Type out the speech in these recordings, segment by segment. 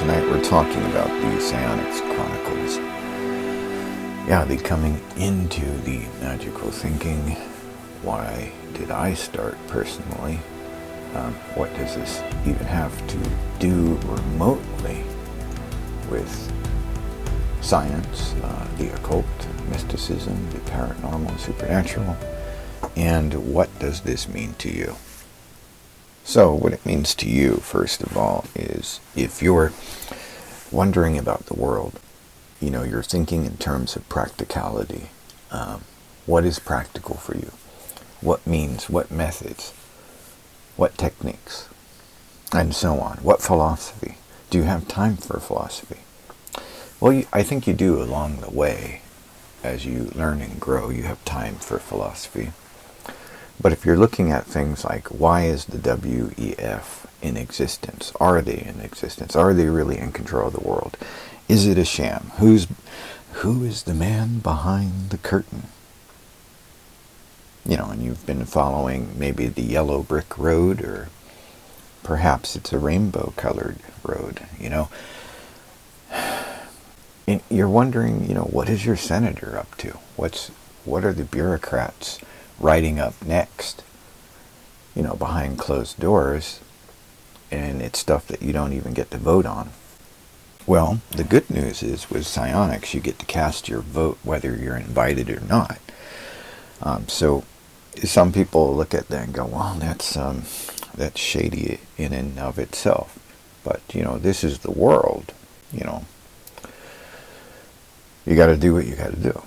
tonight we're talking about the Psionics Chronicles. Yeah, the coming into the magical thinking. Why did I start personally? What does this even have to do remotely with science, the occult, mysticism, the paranormal, supernatural? And what does this mean to you? So what it means to you, first of all, is if you're wondering about the world, you're thinking in terms of practicality. What is practical for you? What means, what methods, what techniques, and so on. What philosophy? Do you have time for philosophy? Well, I think you do along the way. As you learn and grow, you have time for philosophy. But if you're looking at things like, why is the WEF in existence? Are they in existence? Are they really in control of the world? Is it a sham? Who is the man behind the curtain? And you've been following maybe the yellow brick road, or perhaps it's a rainbow-colored road, And you're wondering, what is your senator up to? What are the bureaucrats writing up next, behind closed doors, and it's stuff that you don't even get to vote on. Well, the good news is with psionics, you get to cast your vote whether you're invited or not. So some people look at that and go, well, that's shady in and of itself. But, this is the world, You got to do what you got to do.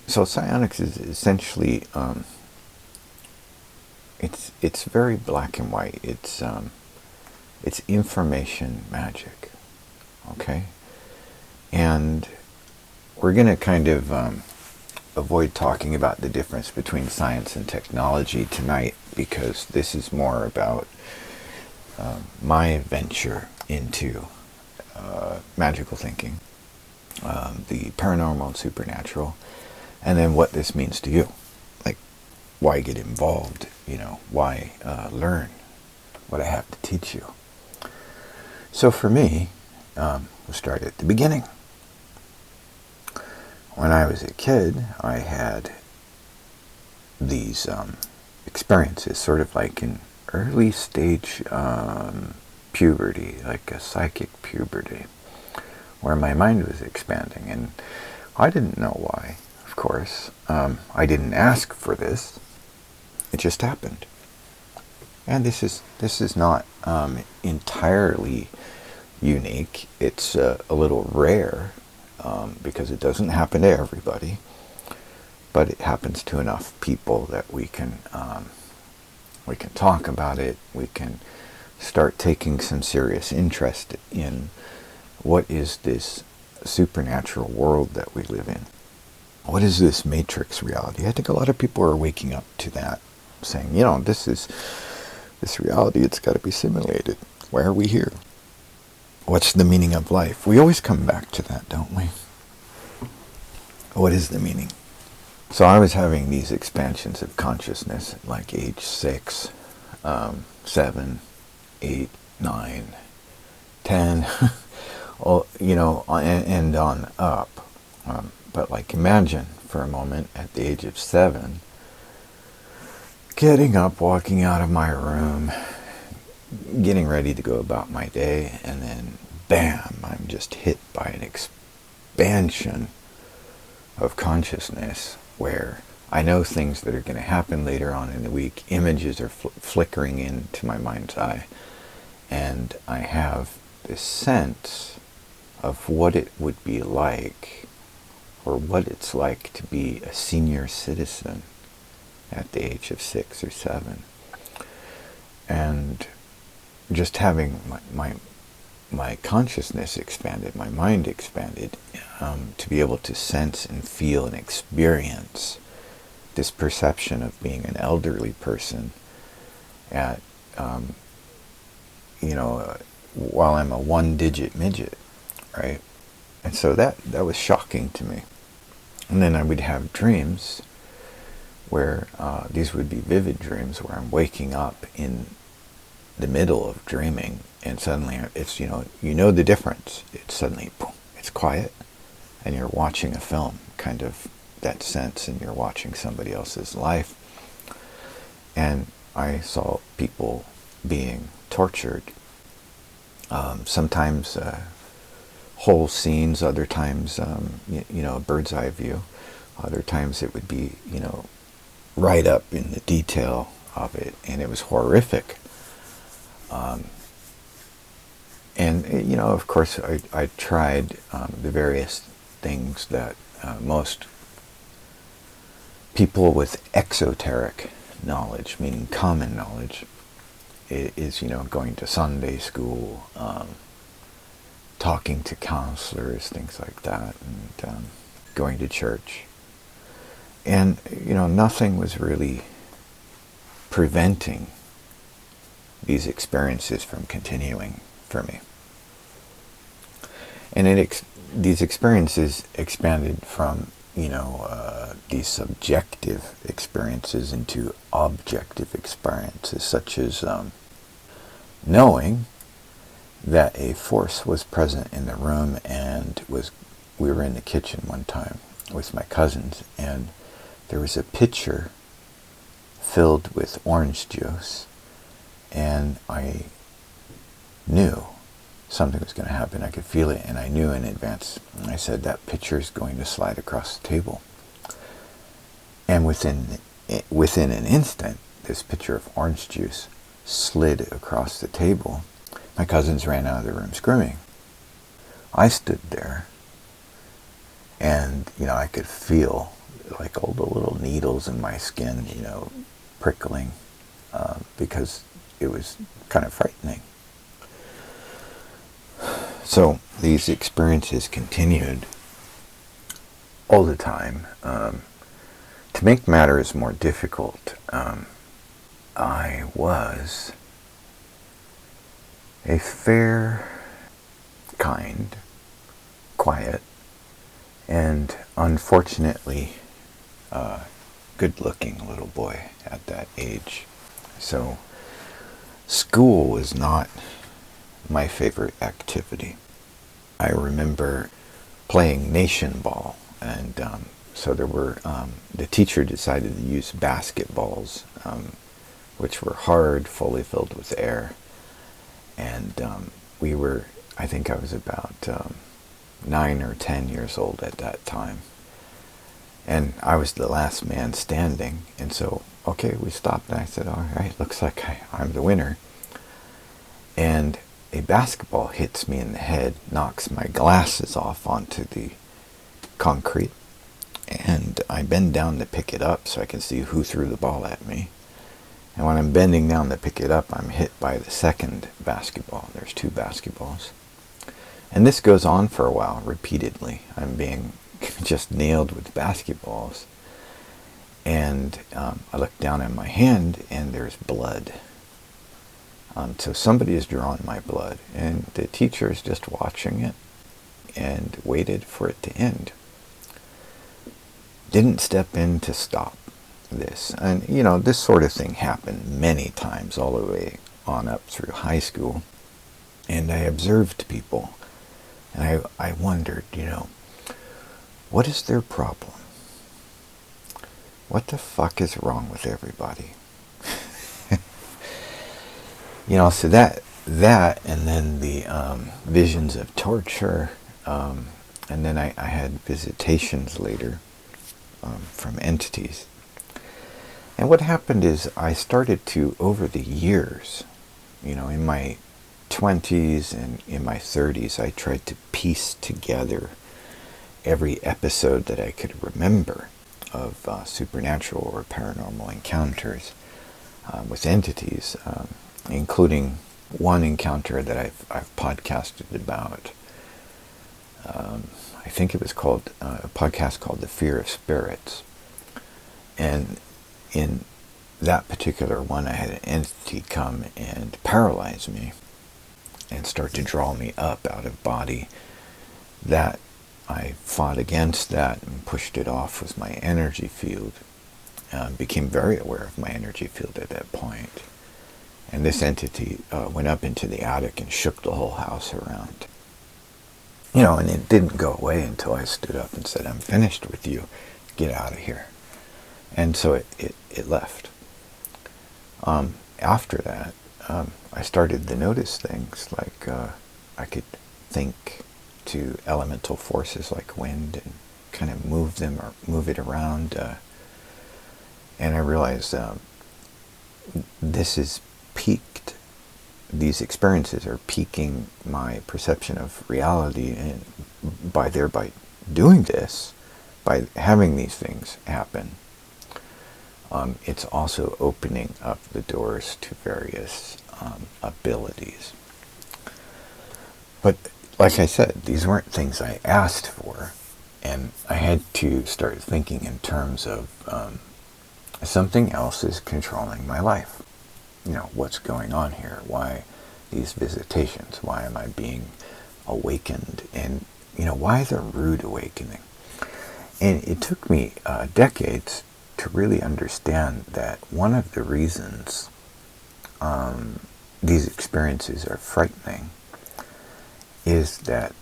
So psionics is essentially, it's very black and white. It's information magic, okay? And we're going to kind of avoid talking about the difference between science and technology tonight, because this is more about my venture into magical thinking, the paranormal and supernatural. And then what this means to you. Like, why get involved? Why learn what I have to teach you? So for me, we'll start at the beginning. When I was a kid, I had these experiences, sort of like in early stage puberty, like a psychic puberty, where my mind was expanding. And I didn't know why. Of course, I didn't ask for this. It just happened, and this is not entirely unique. It's a little rare because it doesn't happen to everybody, but it happens to enough people that we can talk about it. We can start taking some serious interest in what is this supernatural world that we live in. What is this matrix reality? I think a lot of people are waking up to that, saying, this reality, it's got to be simulated. Why are we here? What's the meaning of life? We always come back to that, don't we? What is the meaning? So I was having these expansions of consciousness at like age 6, 7, 8, 9, 10, and on up. But like, imagine for a moment at the age of 7, getting up, walking out of my room, getting ready to go about my day, and then bam, I'm just hit by an expansion of consciousness where I know things that are going to happen later on in the week. Images are flickering into my mind's eye, and I have this sense of what it would be like, or what it's like to be a senior citizen at the age of 6 or 7. And just having my consciousness expanded, my mind expanded, to be able to sense and feel and experience this perception of being an elderly person at, while I'm a one-digit midget, right? And so that was shocking to me. And then I would have dreams where these would be vivid dreams where I'm waking up in the middle of dreaming, and suddenly it's, you know the difference. It's suddenly, boom, it's quiet, and you're watching a film, kind of that sense, and you're watching somebody else's life. And I saw people being tortured. Sometimes whole scenes, other times, a bird's eye view. Other times it would be, right up in the detail of it, and it was horrific. And, of course, I tried the various things that most people with exoteric knowledge, meaning common knowledge, is, going to Sunday school, talking to counselors, things like that, and going to church. And, nothing was really preventing these experiences from continuing for me. And these experiences expanded from, these subjective experiences into objective experiences, such as knowing that a force was present in the room, and we were in the kitchen one time with my cousins, and there was a pitcher filled with orange juice, and I knew something was going to happen. I could feel it, and I knew in advance. And I said, that pitcher is going to slide across the table. And within an instant, this pitcher of orange juice slid across the table. My cousins ran out of the room screaming. I stood there, and, I could feel like all the little needles in my skin, prickling, because it was kind of frightening. So these experiences continued all the time. To make matters more difficult, I was a fair, kind, quiet, and unfortunately good-looking little boy at that age. So school was not my favorite activity. I remember playing nation ball, and so there were, the teacher decided to use basketballs, which were hard, fully filled with air, and I think I was about 9 or 10 years old at that time, and I was the last man standing, and so, okay, we stopped, and I said, all right, looks like I'm the winner, and a basketball hits me in the head, knocks my glasses off onto the concrete, and I bend down to pick it up so I can see who threw the ball at me. And when I'm bending down to pick it up, I'm hit by the second basketball. There's 2 basketballs. And this goes on for a while, repeatedly. I'm being just nailed with basketballs. And I look down at my hand, and there's blood. So somebody has drawn my blood, and the teacher is just watching it and waited for it to end. Didn't step in to stop this. And, this sort of thing happened many times all the way on up through high school. And I observed people, and I wondered, what is their problem? What the fuck is wrong with everybody? So that and then the visions of torture, and then I had visitations later from entities. And what happened is I started to, over the years, in my 20s and in my 30s, I tried to piece together every episode that I could remember of supernatural or paranormal encounters with entities, including one encounter that I've podcasted about. I think it was called a podcast called The Fear of Spirits. And in that particular one, I had an entity come and paralyze me and start to draw me up out of body. That I fought against that and pushed it off with my energy field. Became very aware of my energy field at that point. And this entity went up into the attic and shook the whole house around. You know, and it didn't go away until I stood up and said, "I'm finished with you. Get out of here." And so it left. After that, I started to notice things like I could think to elemental forces like wind and kind of move them or move it around. And I realized this is peaked. These experiences are piquing my perception of reality, and by doing this, by having these things happen, it's also opening up the doors to various abilities. But like I said, these weren't things I asked for, and I had to start thinking in terms of something else is controlling my life. You know, what's going on here? Why these visitations? Why am I being awakened? And, you know, why the rude awakening? And it took me decades to really understand that one of the reasons these experiences are frightening is that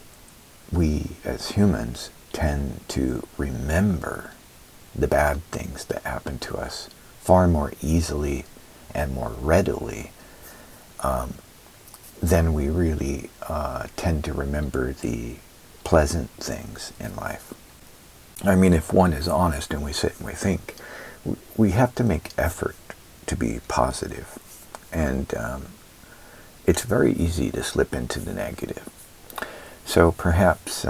we as humans tend to remember the bad things that happen to us far more easily and more readily than we really tend to remember the pleasant things in life. I mean, if one is honest and we sit and we think, we have to make effort to be positive. And it's very easy to slip into the negative. So perhaps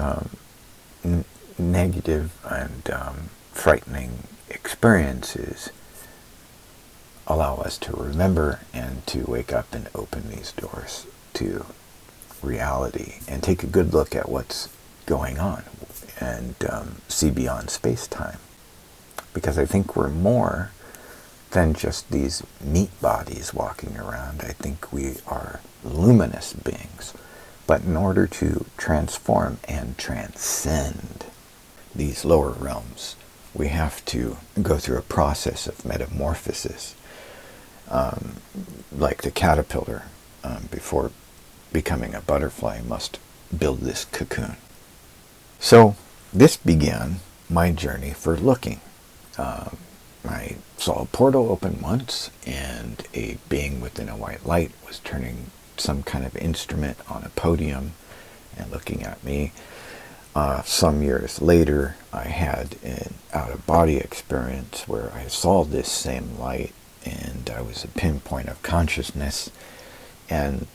negative and frightening experiences allow us to remember and to wake up and open these doors to reality and take a good look at what's going on and see beyond space-time. Because I think we're more than just these meat bodies walking around. I think we are luminous beings. But in order to transform and transcend these lower realms, we have to go through a process of metamorphosis, like the caterpillar, before becoming a butterfly, must build this cocoon. So this began my journey for looking. I saw a portal open once, and a being within a white light was turning some kind of instrument on a podium and looking at me. Some years later, I had an out-of-body experience where I saw this same light, and I was a pinpoint of consciousness, and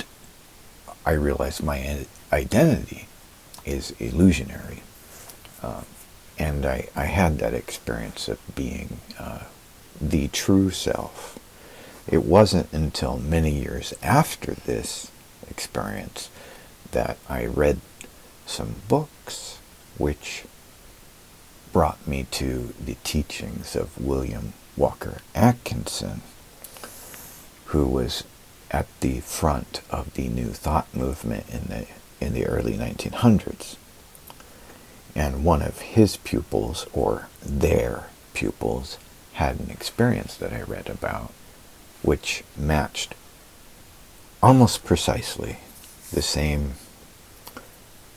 I realized my identity is illusionary. And I had that experience of being the true self. It wasn't until many years after this experience that I read some books which brought me to the teachings of William Walker Atkinson, who was at the front of the New Thought movement in the early 1900s. And one of his pupils, or their pupils, had an experience that I read about, which matched almost precisely the same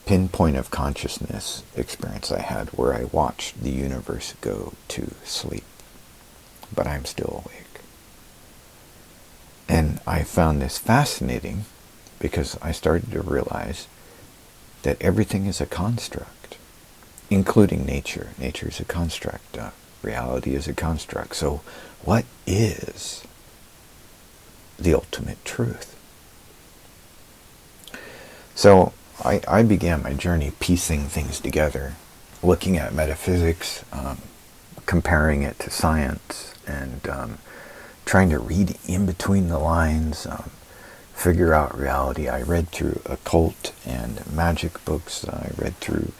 pinpoint of consciousness experience I had, where I watched the universe go to sleep, but I'm still awake. And I found this fascinating because I started to realize that everything is a construct, including nature. Nature is a construct. Reality is a construct. So what is the ultimate truth? So I began my journey piecing things together, looking at metaphysics, comparing it to science, and trying to read in between the lines, figure out reality. I read through occult and magic books. I read through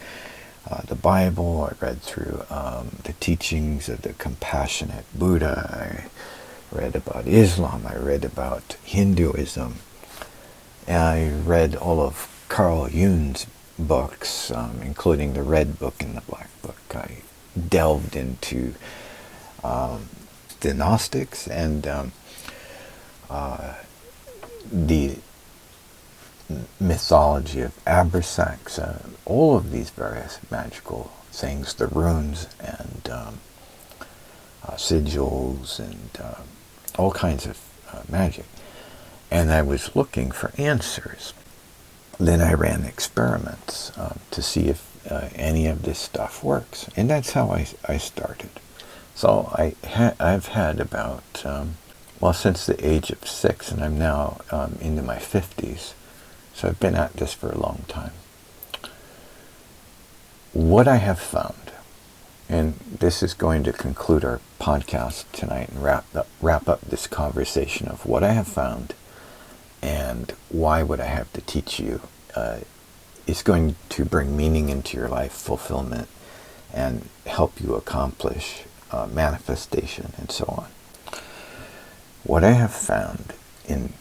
the Bible. I read through the teachings of the compassionate Buddha. I read about Islam. I read about Hinduism. And I read all of Carl Jung's books, including the Red Book and the Black Book. I delved into the Gnostics and the mythology of Abrasax, all of these various magical things, the runes and sigils and all kinds of magic. And I was looking for answers. Then I ran experiments to see if any of this stuff works. And that's how I started. So I've had about, since the age of 6, and I'm now into my 50s. So I've been at this for a long time. What I have found, and this is going to conclude our podcast tonight and wrap up this conversation of what I have found and why would I have to teach you, is going to bring meaning into your life, fulfillment, and help you accomplish manifestation and so on. What I have found in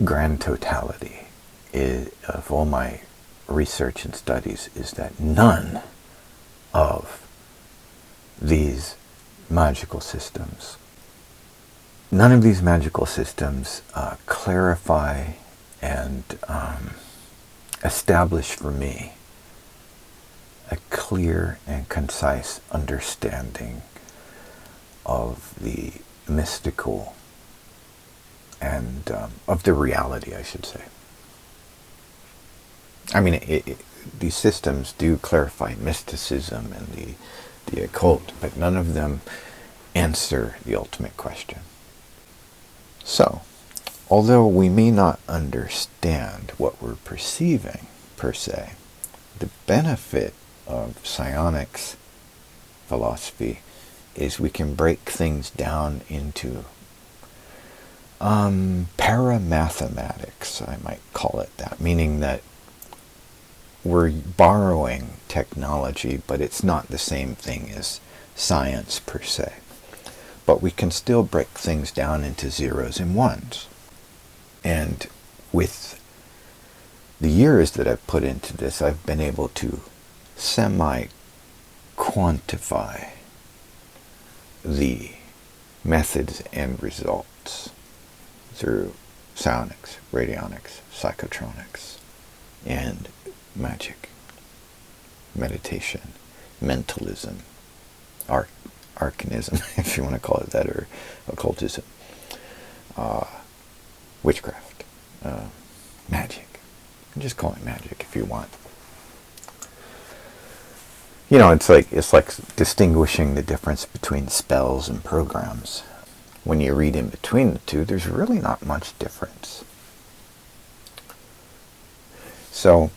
grand totality of all my research and studies is that none of these magical systems clarify and establish for me a clear and concise understanding of the mystical and of the reality, I should say. I mean, these systems do clarify mysticism and the occult, but none of them answer the ultimate question. So, although we may not understand what we're perceiving, per se, the benefit of psionics philosophy is we can break things down into paramathematics, I might call it that, meaning that we're borrowing technology, but it's not the same thing as science per se. But we can still break things down into zeros and ones. And with the years that I've put into this, I've been able to semi-quantify the methods and results through psionics, radionics, psychotronics, and magic, meditation, mentalism, arcanism, if you want to call it that, or occultism, witchcraft, magic. Just call it magic if you want. You know, it's like distinguishing the difference between spells and programs. When you read in between the two, there's really not much difference. So,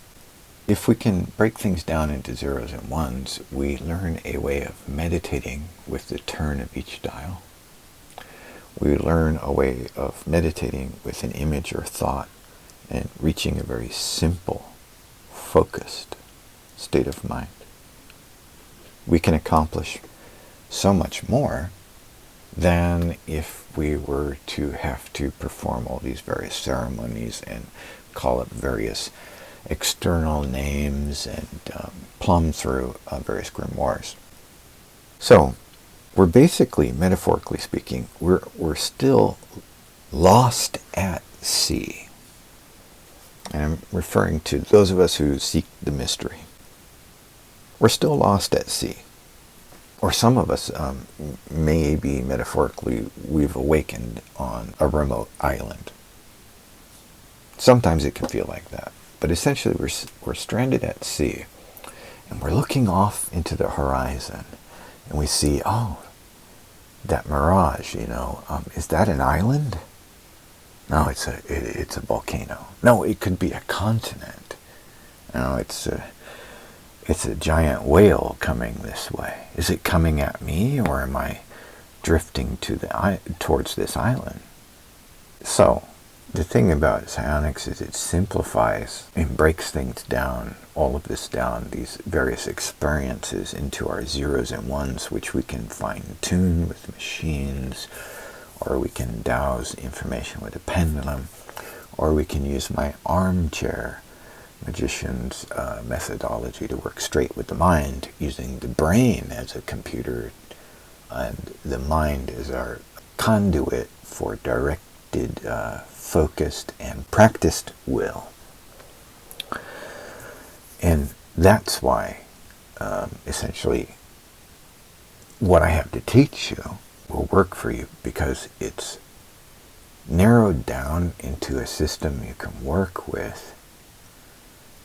if we can break things down into zeros and ones, we learn a way of meditating with the turn of each dial. We learn a way of meditating with an image or thought and reaching a very simple, focused state of mind. We can accomplish so much more than if we were to have to perform all these various ceremonies and call up various external names and plumb through various grimoires. So, we're basically, metaphorically speaking, we're still lost at sea. And I'm referring to those of us who seek the mystery. We're still lost at sea. Or some of us may be, metaphorically, we've awakened on a remote island. Sometimes it can feel like that. But essentially, we're stranded at sea, and we're looking off into the horizon, and we see, oh, that mirage, is that an island? No, it's a volcano. No, it could be a continent. No, it's a giant whale coming this way. Is it coming at me, or am I drifting towards this island? So, the thing about psionics is it simplifies and breaks things down, all of this down, these various experiences into our zeros and ones, which we can fine-tune with machines, or we can dowse information with a pendulum, or we can use my armchair magician's methodology to work straight with the mind, using the brain as a computer and the mind as our conduit for direct directed, focused, and practiced will. And that's why, essentially, what I have to teach you will work for you, because it's narrowed down into a system you can work with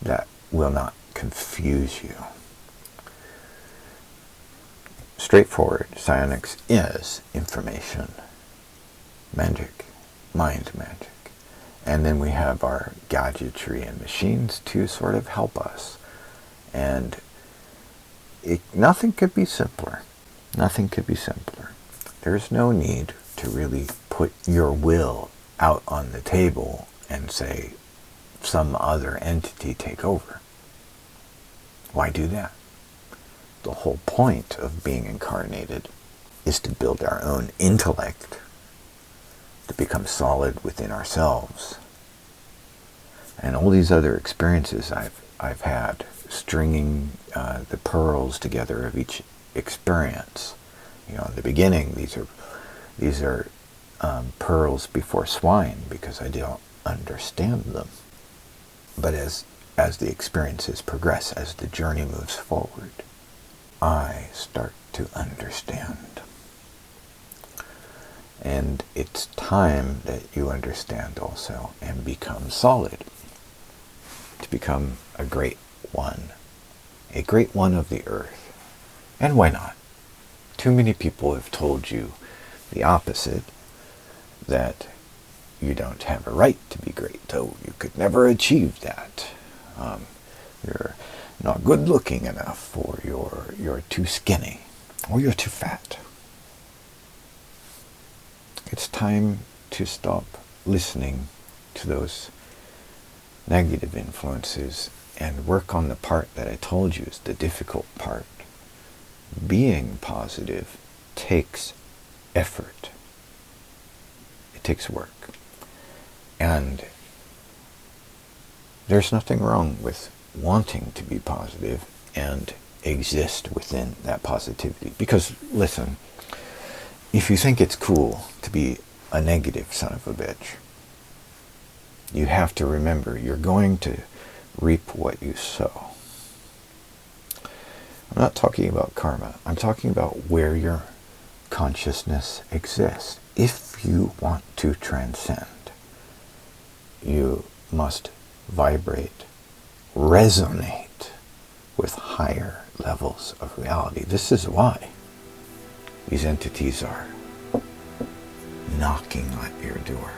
that will not confuse you. Straightforward, psionics is information, magic, mind magic. And then we have our gadgetry and machines to sort of help us. And nothing could be simpler. Nothing could be simpler. There's no need to really put your will out on the table and say some other entity take over. Why do that? The whole point of being incarnated is to build our own intellect, to become solid within ourselves. And all these other experiences I've had, stringing the pearls together of each experience. You know, in the beginning, these are pearls before swine, because I don't understand them. But as the experiences progress, as the journey moves forward, I start to understand. And it's time that you understand also and become solid, to become a great one of the earth. And why not? Too many people have told you the opposite, that you don't have a right to be great, so you could never achieve that. You're not good looking enough, or you're too skinny, or you're too fat. It's time to stop listening to those negative influences and work on the part that I told you is the difficult part. Being positive takes effort. It takes work. And there's nothing wrong with wanting to be positive and exist within that positivity. Because, listen, if you think it's cool to be a negative son of a bitch, you have to remember you're going to reap what you sow. I'm not talking about karma. I'm talking about where your consciousness exists. If you want to transcend, you must vibrate, resonate with higher levels of reality. This is why these entities are knocking at your door.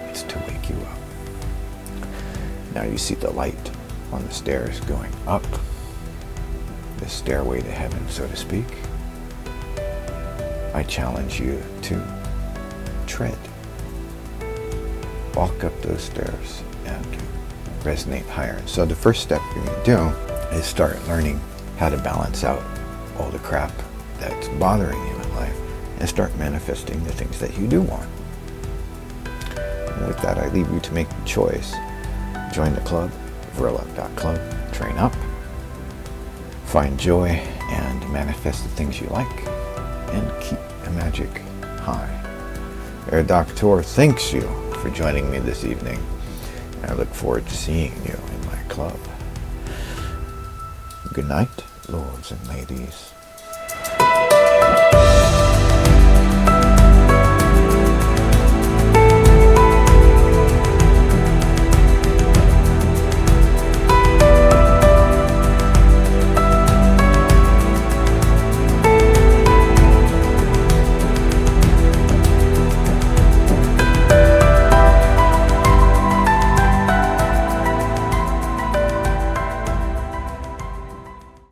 It's to wake you up. Now you see the light on the stairs going up, the stairway to heaven, so to speak. I challenge you to tread. Walk up those stairs and resonate higher. So the first step you're going to do is start learning how to balance out all the crap that's bothering you in life and start manifesting the things that you do want. And with that, I leave you to make the choice. Join the club, Vrilock.club, train up, find joy, and manifest the things you like, and keep the magic high. Air Doctor thanks you for joining me this evening, and I look forward to seeing you in my club. Good night, lords and ladies.